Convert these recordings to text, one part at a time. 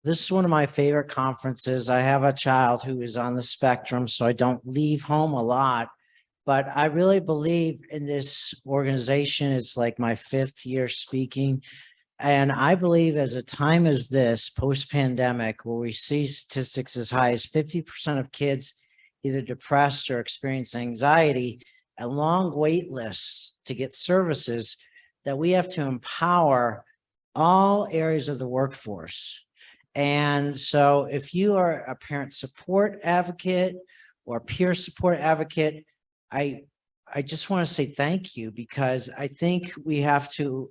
This is one of my favorite conferences. I have a child who is on the spectrum, so I don't leave home a lot. But I really believe in this organization. It's like my 5th year speaking. And I believe as a time as this, post-pandemic, where we see statistics as high as 50% of kids either depressed or experience anxiety and long wait lists to get services, that we have to empower all areas of the workforce. And so if you are a parent support advocate or peer support advocate, I just want to say thank you, because I think we have to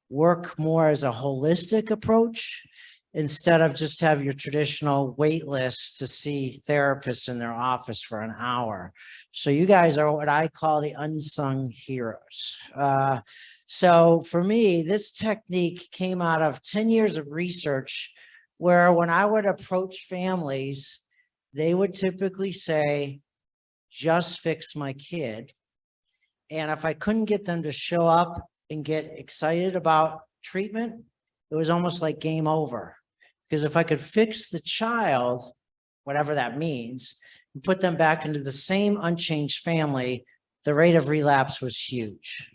work more as a holistic approach instead of just have your traditional wait list to see therapists in their office for an hour. So you guys are what I call the unsung heroes. So for me, this technique came out of 10 years of research, where when I would approach families, they would typically say, just fix my kid. And if I couldn't get them to show up and get excited about treatment, it was almost like game over. Because if I could fix the child, whatever that means, and put them back into the same unchanged family, the rate of relapse was huge.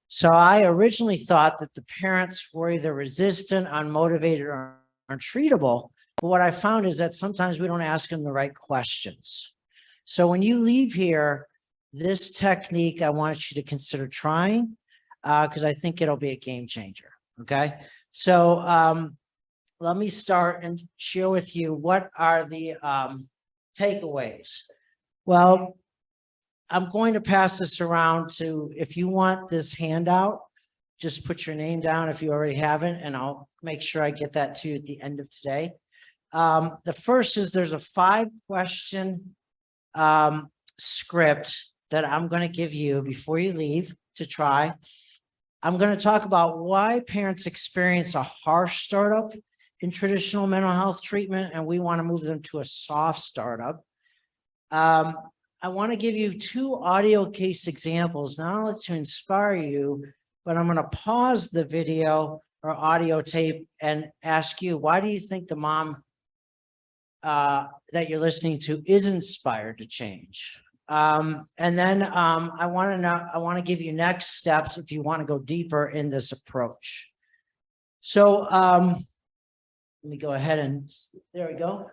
So I originally thought that the parents were either resistant, unmotivated, or untreatable. But what I found is that sometimes we don't ask them the right questions. So when you leave here, this technique, I want you to consider trying, because I think it'll be a game changer. Okay. So let me start and share with you what are the takeaways. Well, I'm going to pass this around to, if you want this handout, just put your name down if you already haven't, and I'll make sure I get that to you at the end of today. The first is there's a 5-question script that I'm going to give you before you leave to try. I'm going to talk about why parents experience a harsh startup in traditional mental health treatment, and we want to move them to a soft startup. I want to give you 2 audio case examples, not only to inspire you, but I'm going to pause the video or audio tape and ask you, why do you think the mom that you're listening to is inspired to change? And then I want to give you next steps if you want to go deeper in this approach. So let me go ahead and there we go.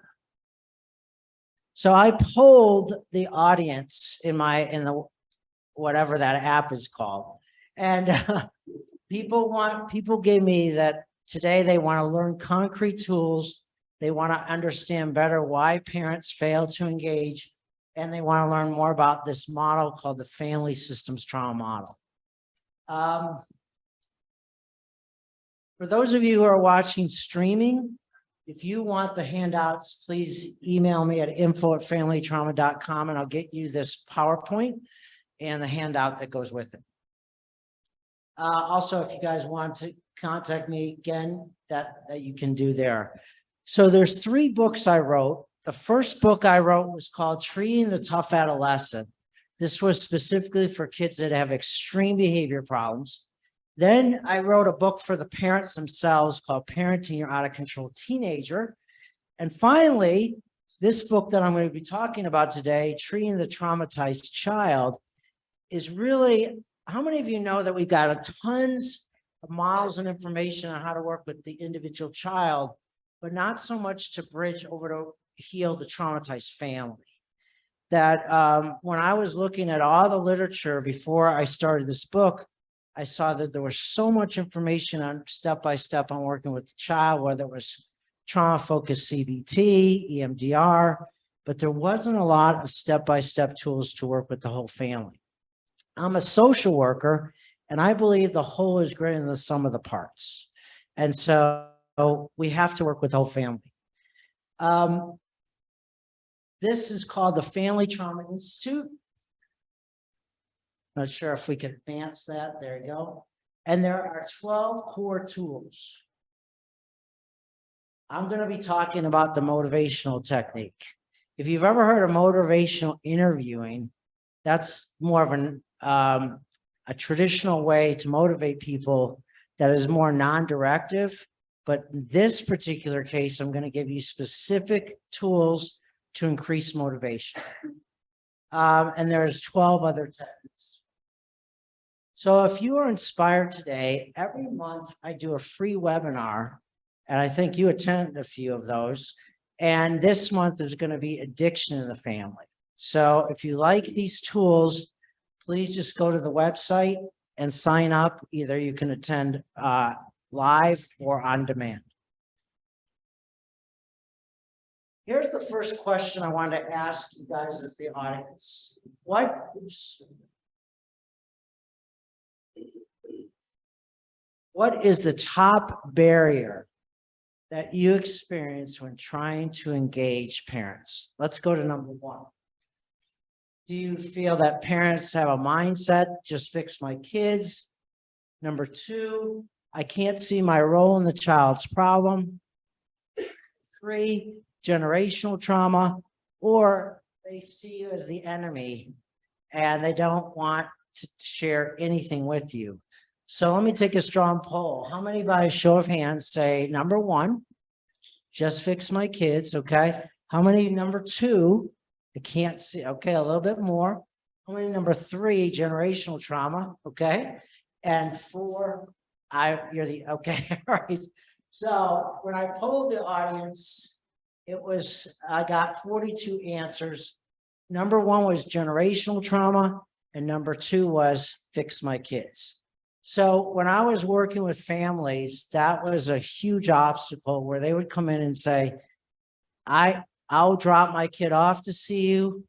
So I polled the audience in the whatever that app is called, and people gave me that today they want to learn concrete tools, they want to understand better why parents fail to engage, and they want to learn more about this model called the family systems trauma model. For those of you who are watching streaming, if you want the handouts, please email me at info@familytrauma.com, and I'll get you this PowerPoint and the handout that goes with it. Also, if you guys want to contact me again, that you can do there. So there's 3 books I wrote. The first book I wrote was called Treating the Tough Adolescent. This was specifically for kids that have extreme behavior problems. Then I wrote a book for the parents themselves called Parenting Your Out of Control Teenager. And finally, this book that I'm going to be talking about today, Treating the Traumatized Child, is really, how many of you know that we've got tons of models and information on how to work with the individual child, but not so much to bridge over to heal the traumatized family? That when I was looking at all the literature before I started this book, I saw that there was so much information on step-by-step on working with the child, whether it was trauma-focused CBT, EMDR, but there wasn't a lot of step-by-step tools to work with the whole family. I'm a social worker, and I believe the whole is greater than the sum of the parts. And so we have to work with the whole family. This is called the Family Trauma Institute. Not sure if we can advance that. There you go. And there are 12 core tools. I'm going to be talking about the motivational technique. If you've ever heard of motivational interviewing, that's more of a traditional way to motivate people that is more non-directive, But in this particular case, I'm going to give you specific tools to increase motivation. And there's 12 other techniques. So if you are inspired today, every month I do a free webinar, and I think you attend a few of those. And this month is going to be addiction in the family. So if you like these tools, please just go to the website and sign up. Either you can attend live or on demand. Here's the first question I wanted to ask you guys as the audience. What is the top barrier that you experience when trying to engage parents? Let's go to number one. Do you feel that parents have a mindset, just fix my kids? Number two, I can't see my role in the child's problem. 3, generational trauma, or they see you as the enemy and they don't want to share anything with you. So let me take a strong poll. How many by a show of hands say number one, just fix my kids? Okay. How many number two? I can't see. Okay. A little bit more. How many number 3, generational trauma? Okay. And 4, you're the, okay. All right. So when I polled the audience, I got 42 answers. Number 1 was generational trauma, and number 2 was fix my kids. So when I was working with families, that was a huge obstacle where they would come in and say, I'll drop my kid off to see you,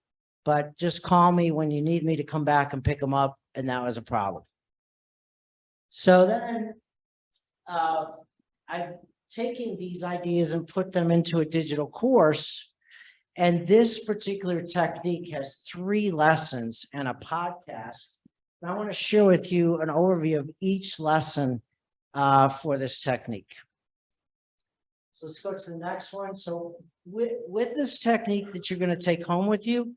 but just call me when you need me to come back and pick them up. And that was a problem. So then I'm taking these ideas and put them into a digital course. And this particular technique has 3 lessons and a podcast. And I want to share with you an overview of each lesson for this technique. So let's go to the next one. So with this technique that you're going to take home with you,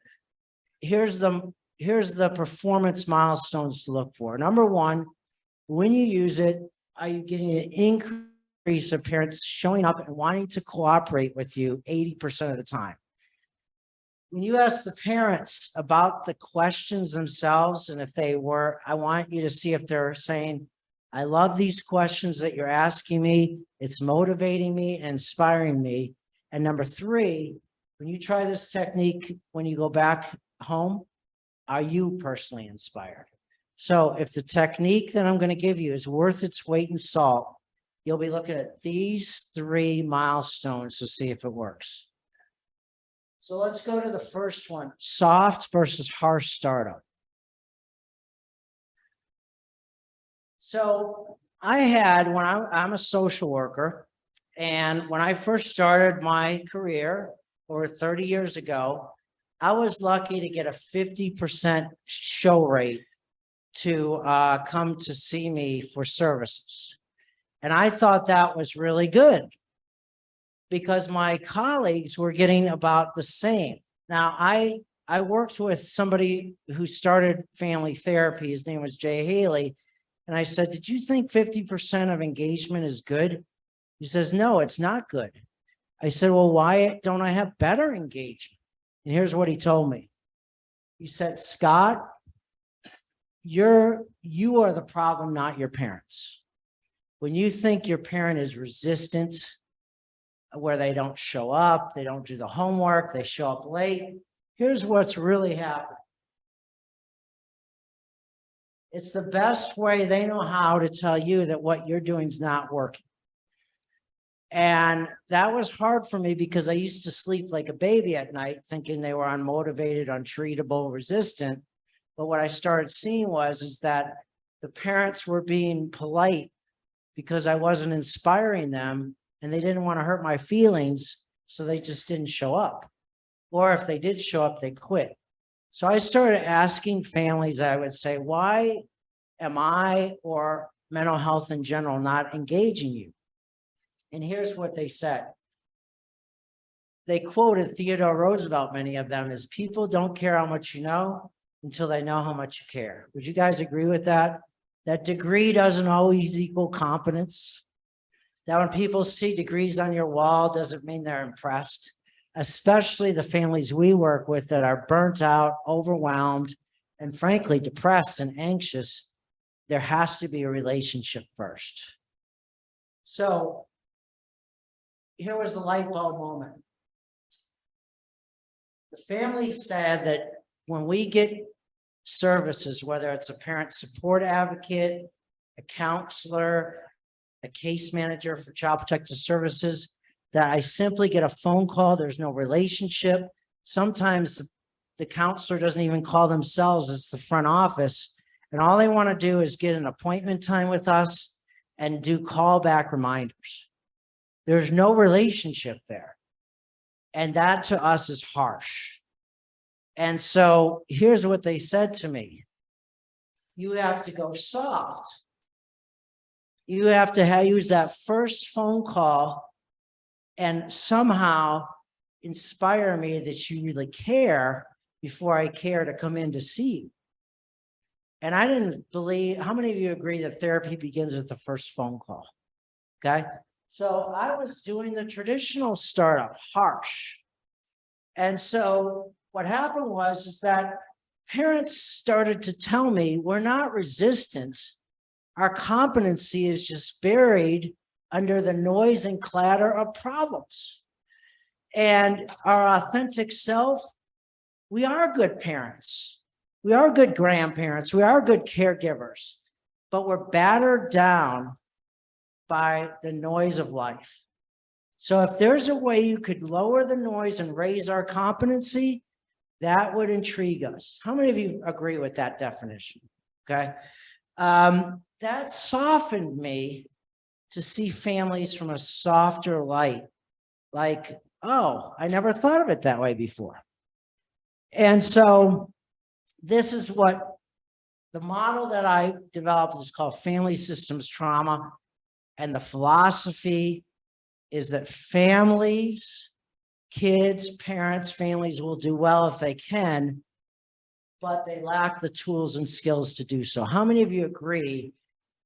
here's the performance milestones to look for. Number 1, when you use it, are you getting an increase of parents showing up and wanting to cooperate with you 80% of the time? When you ask the parents about the questions themselves, and if they were, I want you to see if they're saying, I love these questions that you're asking me. It's motivating me and inspiring me. And number 3, when you try this technique, when you go back home, are you personally inspired? So if the technique that I'm going to give you is worth its weight in salt, you'll be looking at these 3 milestones to see if it works. So let's go to the first one, soft versus harsh startup. So I'm a social worker, and when I first started my career over 30 years ago, I was lucky to get a 50% show rate to come to see me for services. And I thought that was really good, because my colleagues were getting about the same. Now, I worked with somebody who started family therapy. His name was Jay Haley. And I said, did you think 50% of engagement is good? He says, no, it's not good. I said, well, why don't I have better engagement? And here's what he told me. He said, Scott, you are the problem, not your parents. When you think your parent is resistant, where they don't show up, they don't do the homework, they show up late, here's what's really happening. It's the best way they know how to tell you that what you're doing is not working. And that was hard for me, because I used to sleep like a baby at night thinking they were unmotivated, untreatable, resistant. But what I started seeing is that the parents were being polite because I wasn't inspiring them, and they didn't want to hurt my feelings, so they just didn't show up. Or if they did show up, they quit. So I started asking families, I would say, why am I or mental health in general not engaging you? And here's what they said. They quoted Theodore Roosevelt, many of them, as people don't care how much you know until they know how much you care. Would you guys agree with that? That degree doesn't always equal competence. that when people see degrees on your wall doesn't mean they're impressed, especially the families we work with that are burnt out, overwhelmed, and frankly, depressed and anxious. There has to be a relationship first. So here was the light bulb moment. The family said that when we get services, whether it's a parent support advocate, a counselor, a case manager for child protective services, that I simply get a phone call. There's no relationship. Sometimes the counselor doesn't even call themselves. It's the front office. And all they want to do is get an appointment time with us and do callback reminders. There's no relationship there. And that to us is harsh. And so here's what they said to me. You have to go soft. You have to use that first phone call and somehow inspire me that you really care before I care to come in to see you. And I didn't believe, how many of you agree that therapy begins with the first phone call? Okay. So I was doing the traditional startup, harsh. And so what happened is that parents started to tell me, we're not resistant. Our competency is just buried under the noise and clatter of problems. And our authentic self, we are good parents. We are good grandparents. We are good caregivers, but we're battered down by the noise of life. So if there's a way you could lower the noise and raise our competency, that would intrigue us. How many of you agree with that definition? Okay. That softened me to see families from a softer light. Like, oh, I never thought of it that way before. And so this is what the model that I developed is called family systems trauma. And the philosophy is that families, kids, parents, families will do well if they can, but they lack the tools and skills to do so. How many of you agree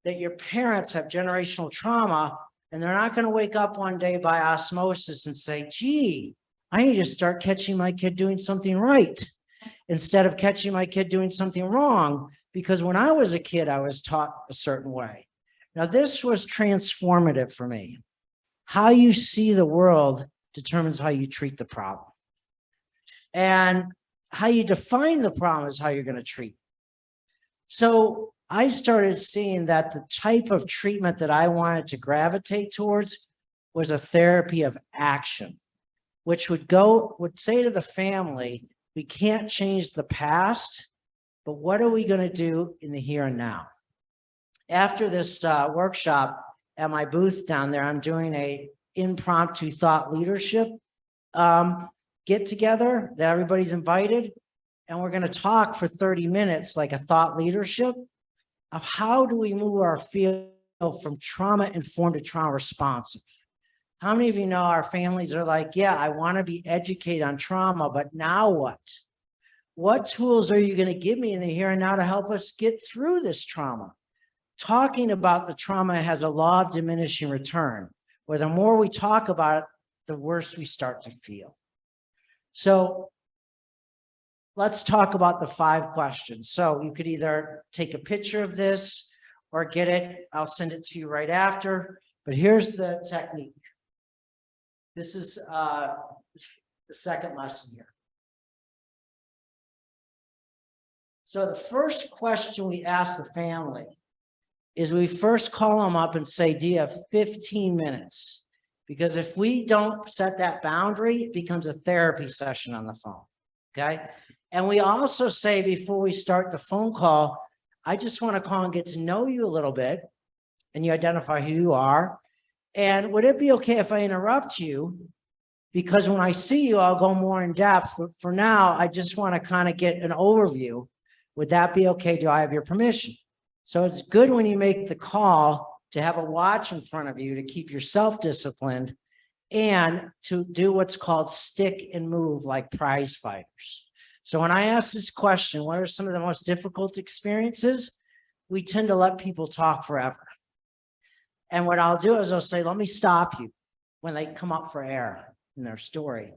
that your parents have generational trauma and they're not going to wake up one day by osmosis and say, gee, I need to start catching my kid doing something right instead of catching my kid doing something wrong? Because when I was a kid, I was taught a certain way. Now, this was transformative for me. How you see the world determines how you treat the problem. And how you define the problem is how you're going to treat it. So I started seeing that the type of treatment that I wanted to gravitate towards was a therapy of action, which would say to the family, we can't change the past, but what are we going to do in the here and now? After this workshop at my booth down there, I'm doing a impromptu thought leadership get together that everybody's invited. And we're going to talk for 30 minutes, like a thought leadership of how do we move our field from trauma informed to trauma responsive. How many of you know our families are like, yeah, I want to be educated on trauma, but now what? What tools are you going to give me in the here and now to help us get through this trauma? Talking about the trauma has a law of diminishing return, where the more we talk about it, the worse we start to feel. So let's talk about the 5 questions. So you could either take a picture of this or get it. I'll send it to you right after. But here's the technique. This is the second lesson here. So the first question we ask the family is we first call them up and say, do you have 15 minutes? Because if we don't set that boundary, it becomes a therapy session on the phone, okay? And we also say before we start the phone call, I just want to call and get to know you a little bit, and you identify who you are. And would it be okay if I interrupt you? Because when I see you, I'll go more in depth. But for now, I just want to kind of get an overview. Would that be okay? Do I have your permission? So it's good when you make the call to have a watch in front of you to keep yourself disciplined and to do what's called stick and move like prize fighters. So when I ask this question, what are some of the most difficult experiences? We tend to let people talk forever. And what I'll do is I'll say, let me stop you when they come up for air in their story.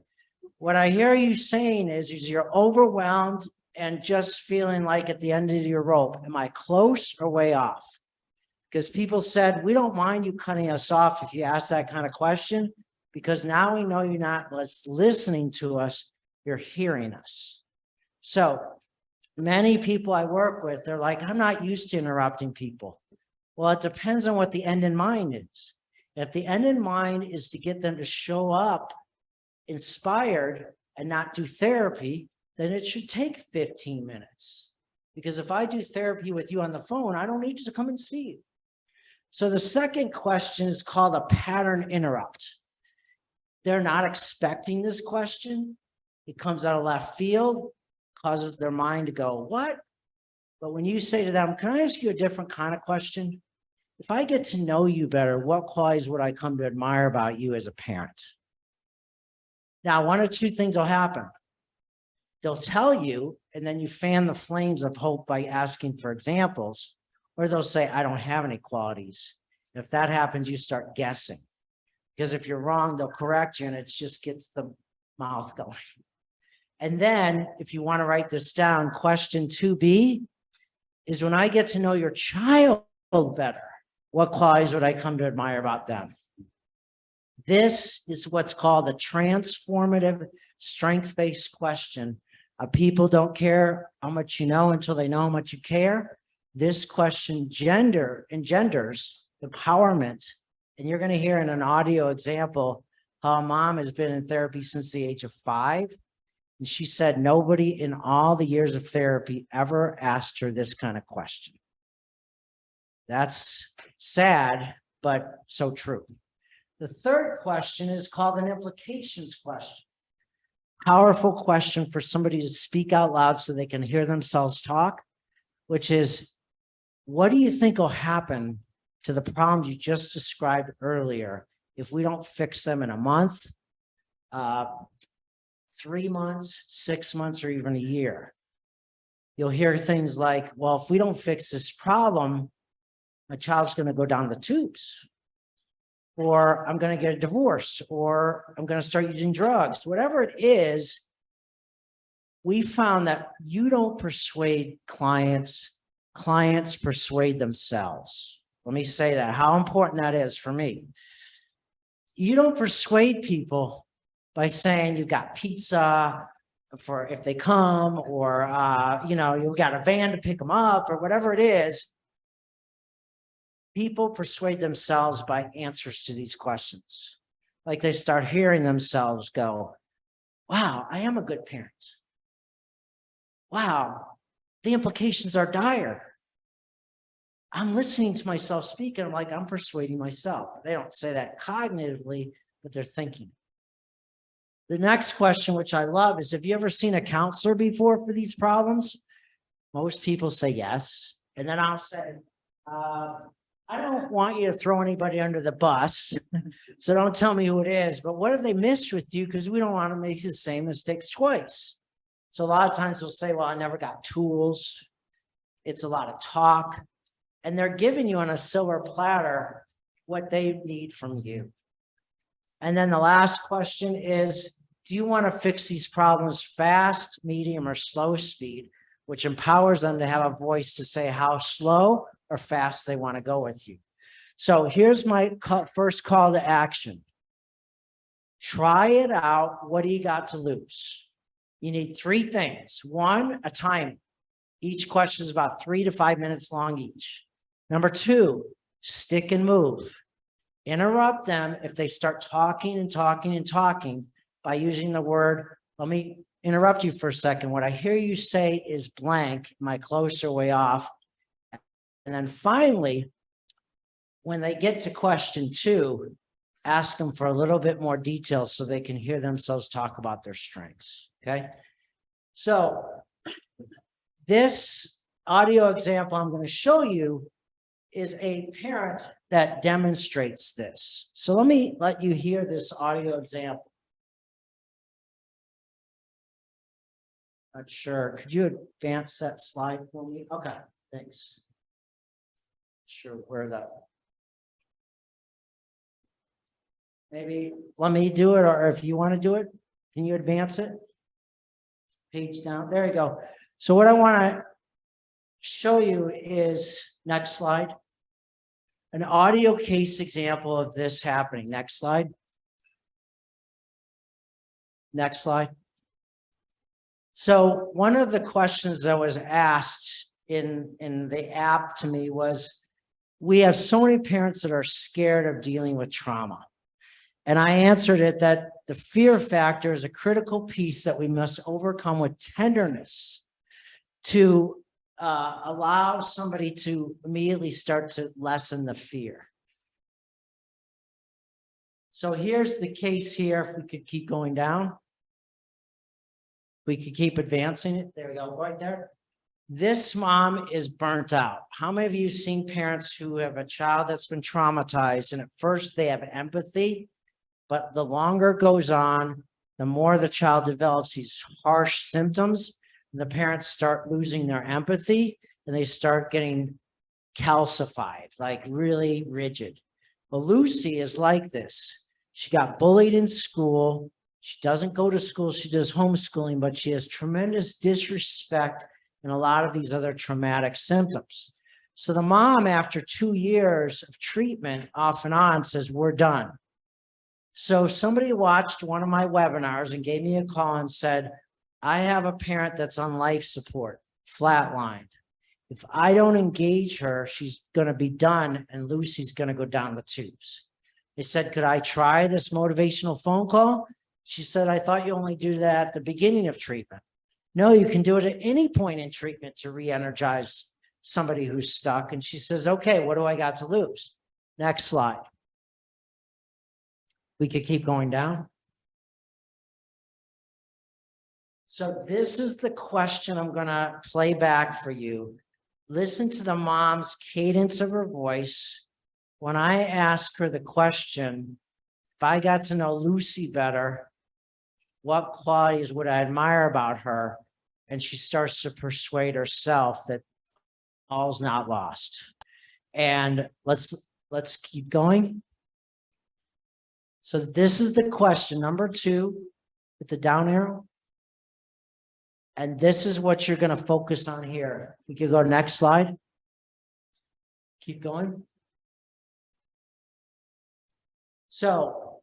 What I hear you saying is you're overwhelmed and just feeling like at the end of your rope. Am I close or way off? Because people said, we don't mind you cutting us off if you ask that kind of question, because now we know you're not listening to us, you're hearing us. So many people I work with, they're like, I'm not used to interrupting people. Well, it depends on what the end in mind is. If the end in mind is to get them to show up inspired and not do therapy, then it should take 15 minutes. Because if I do therapy with you on the phone, I don't need to come and see you. So the second question is called a pattern interrupt. They're not expecting this question. It comes out of left field, causes their mind to go, what? But when you say to them, can I ask you a different kind of question? If I get to know you better, what qualities would I come to admire about you as a parent? Now, one or two things will happen. They'll tell you, and then you fan the flames of hope by asking for examples, or they'll say, I don't have any qualities. If that happens, you start guessing. Because if you're wrong, they'll correct you, and it just gets the mouth going. And then, if you want to write this down, question 2B is, when I get to know your child better, what qualities would I come to admire about them? This is what's called a transformative strength-based question. People don't care how much you know until they know how much you care. This question engenders empowerment. And you're going to hear in an audio example how a mom has been in therapy since the age of 5. And she said nobody in all the years of therapy ever asked her this kind of question. That's sad, but so true. The third question is called an implications question. Powerful question for somebody to speak out loud so they can hear themselves talk, which is, what do you think will happen to the problems you just described earlier if we don't fix them in a month, 3 months, 6 months, or even a year? You'll hear things like, well, if we don't fix this problem, my child's going to go down the tubes, or I'm going to get a divorce, or I'm going to start using drugs. Whatever it is, we found that you don't persuade clients, clients persuade themselves. Let me say that, how important that is for me. You don't persuade people by saying you got pizza for if they come, or you got a van to pick them up, or whatever it is. People persuade themselves by answers to these questions. Like they start hearing themselves go, wow, I am a good parent. Wow, the implications are dire. I'm listening to myself speak, and I'm like, I'm persuading myself. They don't say that cognitively, but they're thinking. The next question, which I love, is, have you ever seen a counselor before for these problems? Most people say yes. And then I'll say, I don't want you to throw anybody under the bus, so don't tell me who it is, but what have they missed with you? Because we don't want to make the same mistakes twice. So a lot of times they'll say, well, I never got tools. It's a lot of talk. And they're giving you on a silver platter what they need from you. And then the last question is, do you want to fix these problems fast, medium, or slow speed, which empowers them to have a voice to say how slow or fast they want to go with you. So here's my first call to action. Try it out. What do you got to lose? You need 3 things. 1, a timer. Each question is about 3 to 5 minutes long each. Number 2, stick and move. Interrupt them if they start talking and talking and talking by using the word, let me interrupt you for a second. What I hear you say is blank. Am I close or way off? And then finally, when they get to question 2, ask them for a little bit more detail so they can hear themselves talk about their strengths. Okay. So this audio example I'm going to show you is a parent that demonstrates this. So let you hear this audio example. Not sure. Could you advance that slide for me? Okay, thanks. Sure, where that. Maybe let me do it, or if you want to do it, can you advance it? Page down, there you go. So what I want to show you is, next slide, an audio case example of this happening. Next slide. Next slide. So one of the questions that was asked in the app to me was, we have so many parents that are scared of dealing with trauma. And I answered it that the fear factor is a critical piece that we must overcome with tenderness to allow somebody to immediately start to lessen the fear. So here's the case here. If we could keep going down. We could keep advancing it. There we go, right there. This mom is burnt out. How many of you have seen parents who have a child that's been traumatized, and at first they have empathy, but the longer it goes on, the more the child develops these harsh symptoms, and the parents start losing their empathy and they start getting calcified, like really rigid. Well, Lucy is like this. She got bullied in school. She doesn't go to school. She does homeschooling, but she has tremendous disrespect and a lot of these other traumatic symptoms. So the mom, after 2 years of treatment off and on, says, we're done. So somebody watched one of my webinars and gave me a call and said, I have a parent that's on life support, flatlined. If I don't engage her, she's going to be done and Lucy's going to go down the tubes. They said, could I try this motivational phone call? She said, I thought you only do that at the beginning of treatment. No, you can do it at any point in treatment to re-energize somebody who's stuck. And she says, okay, what do I got to lose? Next slide. We could keep going down. So this is the question I'm going to play back for you. Listen to the mom's cadence of her voice. When I ask her the question, if I got to know Lucy better, what qualities would I admire about her? And she starts to persuade herself that all's not lost. And let's keep going. So this is the question, number 2, with the down arrow. And this is what you're going to focus on here. We could go next slide. Keep going. So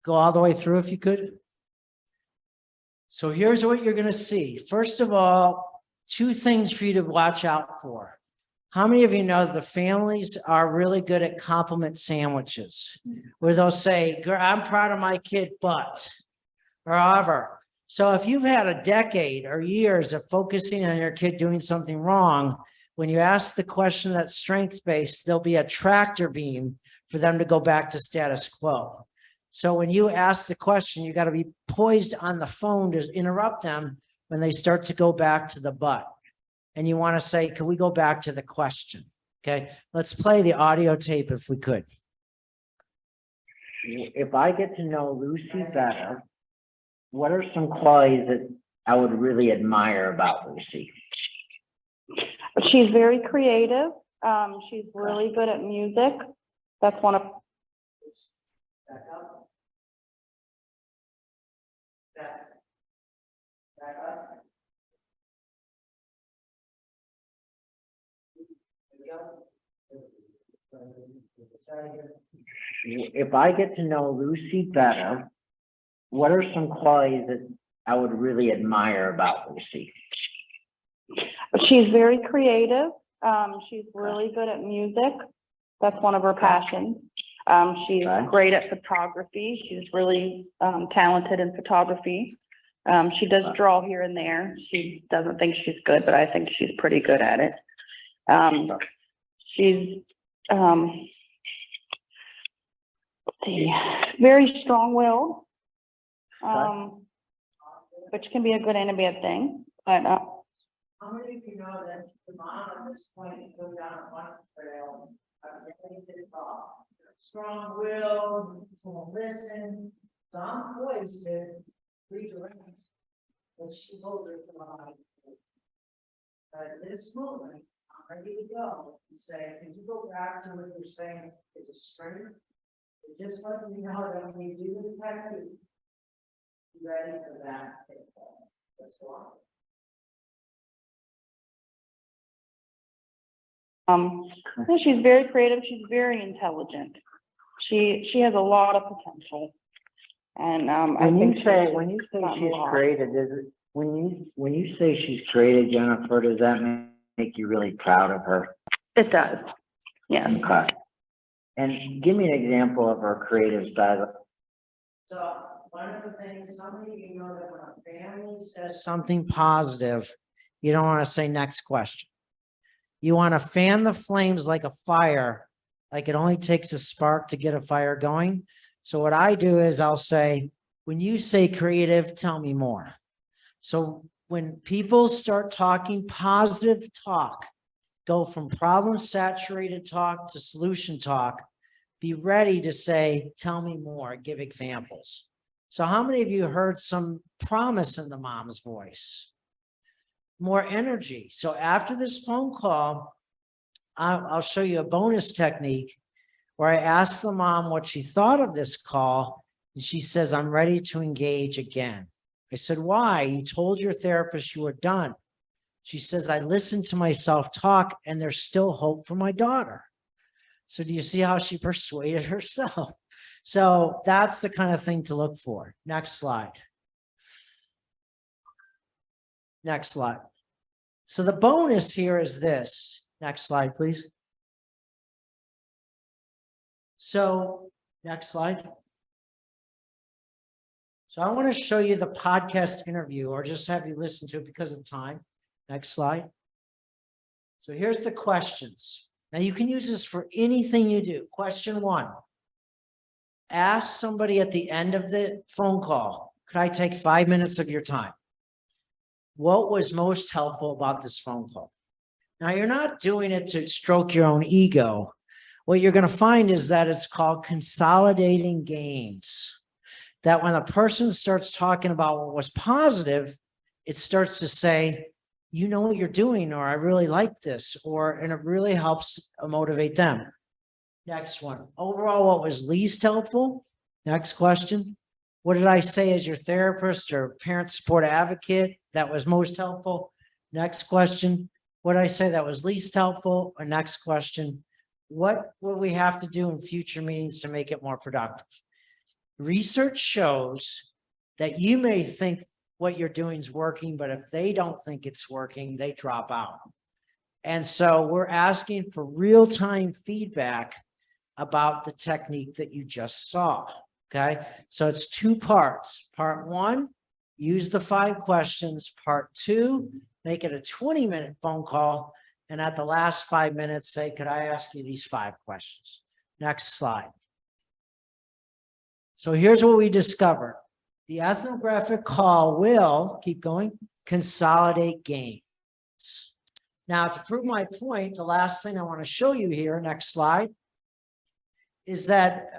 go all the way through if you could. So here's what you're going to see. First of all, 2 things for you to watch out for. How many of you know the families are really good at compliment sandwiches, where they'll say, I'm proud of my kid, but, or however. So if you've had a decade or years of focusing on your kid doing something wrong, when you ask the question that's strength-based, there'll be a tractor beam for them to go back to status quo. So when you ask the question, you got to be poised on the phone to interrupt them when they start to go back to the but. And you want to say, can we go back to the question? Okay, let's play the audio tape if we could. If I get to know Lucy better, what are some qualities that I would really admire about Lucy? She's very creative. She's really good at music. That's one of. Back up. Back up. If I get to know Lucy better, what are some qualities that I would really admire about Lucy? She's very creative. She's really good at music. That's one of her passions. She's great at photography. She's really talented in photography. She does draw here and there. She doesn't think she's good, but I think she's pretty good at it. She's very strong-willed, which can be a good and a bad thing. But how many of you know that the mom at this point go down one trail? Strong-willed, will listen. So I'm poised to redirect, but she holds her to my this moment. I'm ready to go and say, can you go back to what you're saying is a strength? Just let me know that when you do the technique, you're ready for that. Let's go on. No, she's very creative. She's very intelligent. She has a lot of potential. And I When think you say gotten a she's lot. creative, does it, when you say she's creative, Jennifer, does that make you really proud of her? It does. Yes. Okay. And give me an example of her creative side. So one of the things, some of you know that when a family says something positive, you don't want to say next question. You want to fan the flames like a fire, like it only takes a spark to get a fire going. So what I do is I'll say, when you say creative, tell me more. So when people start talking positive talk, go from problem saturated talk to solution talk, be ready to say, tell me more, give examples. So how many of you heard some promise in the mom's voice? More energy. So after this phone call, I'll show you a bonus technique where I asked the mom what she thought of this call. And she says, I'm ready to engage again. I said, why? You told your therapist you were done. She says, I listened to myself talk and there's still hope for my daughter. So do you see how she persuaded herself? So that's the kind of thing to look for. Next slide. Next slide. So the bonus here is this. Next slide, please. So next slide. So I want to show you the podcast interview or just have you listen to it because of time. Next slide. So here's the questions. Now you can use this for anything you do. Question 1. Ask somebody at the end of the phone call, could I take 5 minutes of your time? What was most helpful about this phone call? Now you're not doing it to stroke your own ego. What you're going to find is that it's called consolidating gains. That when a person starts talking about what was positive, it starts to say, you know what you're doing, or I really like this, and it really helps motivate them. Next one. Overall, what was least helpful? Next question. What did I say as your therapist or parent support advocate that was most helpful? Next question. What did I say that was least helpful? Or next question. What will we have to do in future meetings to make it more productive? Research shows that you may think what you're doing is working, but if they don't think it's working, they drop out. And so we're asking for real-time feedback about the technique that you just saw, okay? So it's 2 parts. Part 1, use the 5 questions. Part 2, make it a 20-minute phone call. And at the last 5 minutes, say, could I ask you these 5 questions? Next slide. So here's what we discovered. The ethnographic call will, keep going, consolidate gains. Now, to prove my point, the last thing I want to show you here, next slide, is that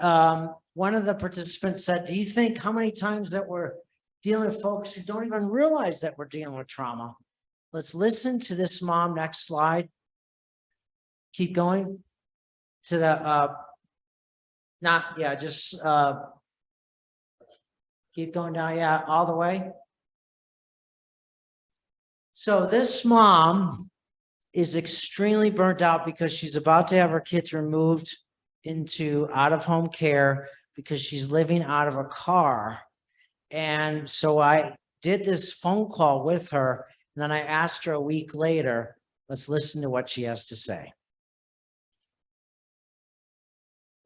one of the participants said, do you think how many times that we're dealing with folks who don't even realize that we're dealing with trauma? Let's listen to this mom. Next slide. Keep going to the, keep going down, yeah, all the way. So this mom is extremely burnt out because she's about to have her kids removed into out-of-home care because she's living out of a car. And so I did this phone call with her, and then I asked her a week later, let's listen to what she has to say.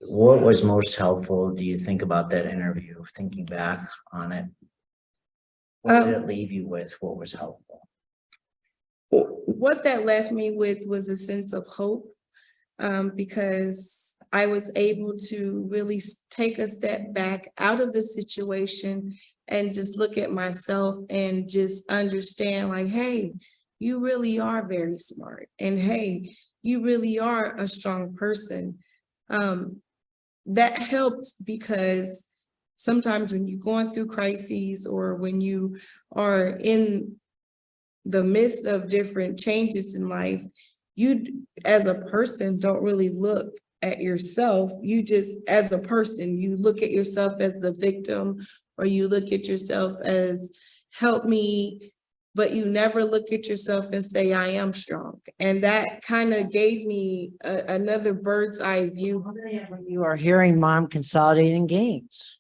What was most helpful, do you think, about that interview, thinking back on it? What did it leave you with? What was helpful? What that left me with was a sense of hope, because I was able to really take a step back out of the situation and just look at myself and just understand, like, hey, you really are very smart, and hey, you really are a strong person. That helped because sometimes when you're going through crises or when you are in the midst of different changes in life, you as a person don't really look at yourself, you just, as a person, you look at yourself as the victim, or you look at yourself as help me, but you never look at yourself and say, I am strong. And that kind of gave me another bird's eye view. You are hearing mom consolidating games.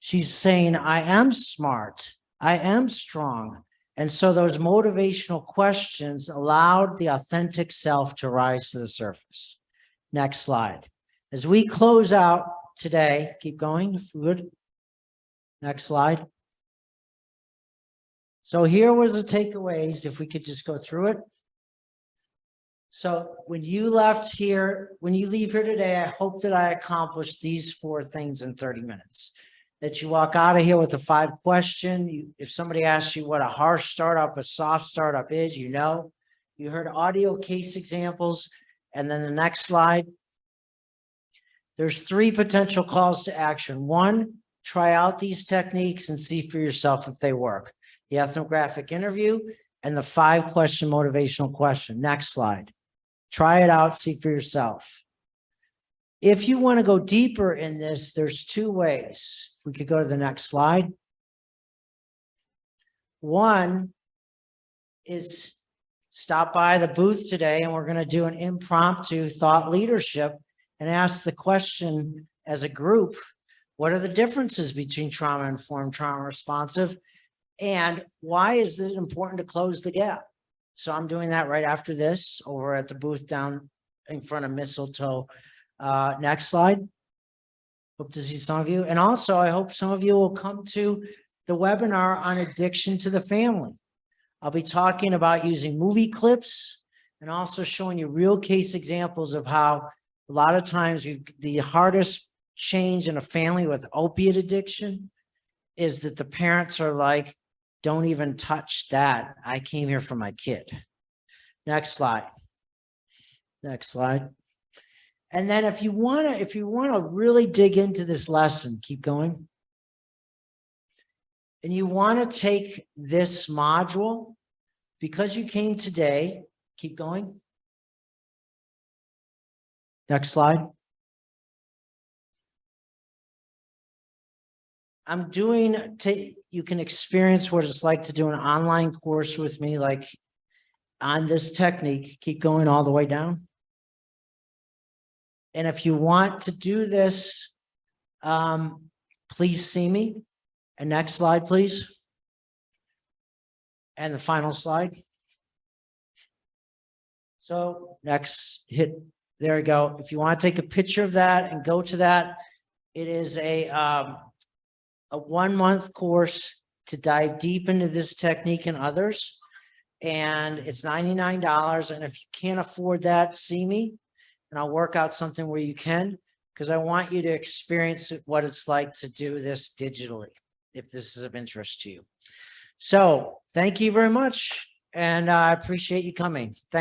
She's saying, I am smart. I am strong. And so those motivational questions allowed the authentic self to rise to the surface. Next slide. As we close out today, keep going, if you would. Next slide. So here was the takeaways, if we could just go through it. So when you left here, when you leave here today, I hope that I accomplished these 4 things in 30 minutes. That you walk out of here with a 5-question. If somebody asks you what a harsh startup, a soft startup is, you know. You heard audio case examples. And then the next slide. There's 3 potential calls to action. 1, try out these techniques and see for yourself if they work. The ethnographic interview and the 5-question motivational question. Next slide. Try it out, see for yourself. If you want to go deeper in this, there's 2 ways. We could go to the next slide. 1 is stop by the booth today, and we're going to do an impromptu thought leadership and ask the question as a group, what are the differences between trauma-informed, trauma-responsive, and why is it important to close the gap? So I'm doing that right after this over at the booth down in front of Mistletoe. Next slide. Hope to see some of you. And also, I hope some of you will come to the webinar on addiction to the family. I'll be talking about using movie clips and also showing you real case examples of how a lot of times the hardest change in a family with opiate addiction is that the parents are like, don't even touch that. I came here for my kid. Next slide. Next slide. And then if you want to really dig into this lesson, keep going. And you want to take this module because you came today, keep going. Next slide. I'm doing, you can experience what it's like to do an online course with me, like on this technique. Keep going all the way down. And if you want to do this, please see me. And next slide, please. And the final slide. So next, there we go. If you want to take a picture of that and go to that, it is a 1-month course to dive deep into this technique and others. And it's $99. And if you can't afford that, see me. And I'll work out something where you can, because I want you to experience what it's like to do this digitally, if this is of interest to you. So thank you very much. And I appreciate you coming. Thank